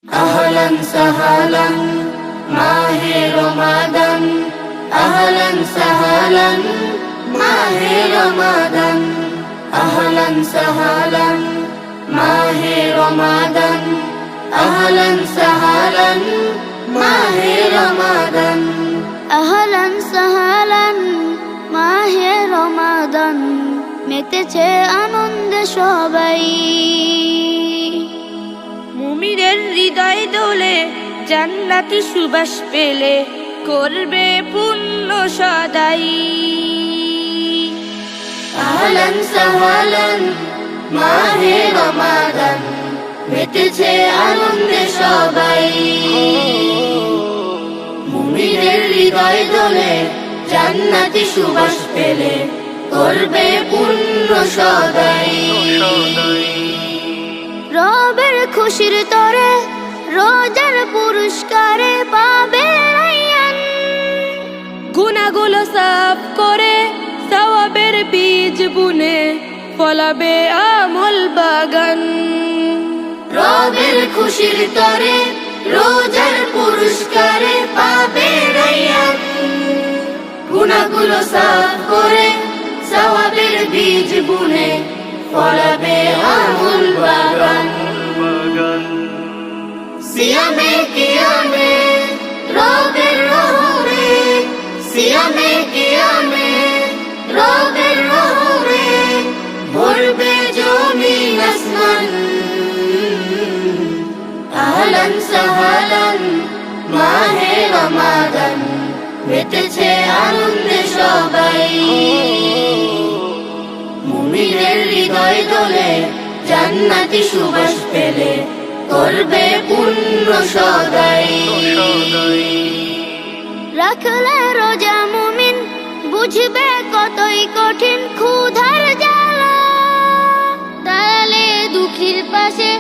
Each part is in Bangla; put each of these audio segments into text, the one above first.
أهلا سهلا ماهِ رمضان أهلا سهلا ماهِ رمضان أهلا سهلا ماهِ رمضان أهلا سهلا ماهِ رمضان أهلا سهلا মাহে রমাদান মেতেছে আনন্দে সবাই মুমিনের হৃদয় দোলে জান্নাতি সুবাস পেলে করবে পুণ্য সদাই আহলান সাহলান মাহে রমাদান মেতেছে আনন্দে সবাই মুমিনের হৃদয় দোলে জান্নাতি সুবাস পেলে করবে পুণ্য সদাই রবের খুশির তরে রোজার পুরস্কারে পাবে রায়ান গুনাহগুলো সাফ করে সওয়াবের বীজ বুনে ফলাবে আমল বাগান রবের খুশির তরে রোজার পুরস্কারে পাবে রায়ান গুনাহগুলো সাফ করে সওয়াবের বীজ বুনে ফলাবে আমল বাগান সিয়ামে কিয়ামে রবের রহমে সিয়ামে কিয়ামে রবের রহমে ভরবে জমিন আসমান আহলান সাহলান মাহে রমাদান মেতেছে আনন্দে সবাই মুমিনের হৃদয় দোলে জান্নাতি সুবাস পেলে করবে পুণ্য সদাই রাখলে রোজা মুমিন বুঝবে কতই কঠিন ক্ষুধার জ্বালা তাহলে দুঃখীর পাশে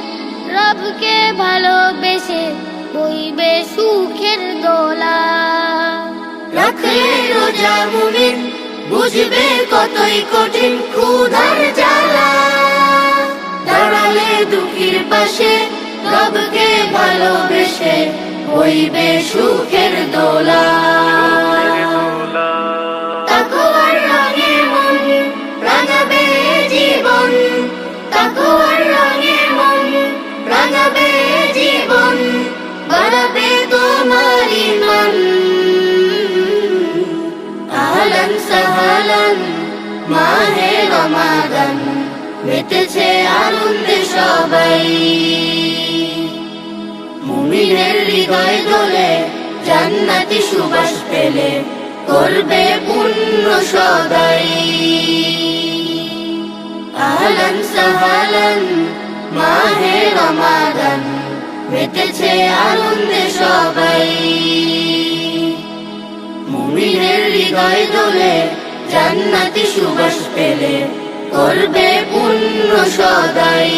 রবকে ভালোবেসে বইবে সুখের দোলা রাখলে রোজা মুমিন বুঝবে কতই কঠিন ক্ষুধার জ্বালা দাঁড়ালে দুঃখীর পাশে রবকে ভালোবেসে হইবে সুখের দোলা তাকওয়ার রঙে মন রাঙাবে জীবন তাকওয়ার রঙে মন রাঙাবে জীবন বাড়াবে তোমার ঈমান আহলান সাহলান মাহে রমাদান মেতেছে আনন্দে সবাই মুমিনের হৃদয় দোলে জান্নাতি সুবাস পেলে করবে পুণ্য সদাই আহলান সাহলান মাহে রমাদান মেতেছে আনন্দে সবাই মুমিনের হৃদয় দোলে জান্নাতি সুবাস পেলে করবে পুণ্য সদাই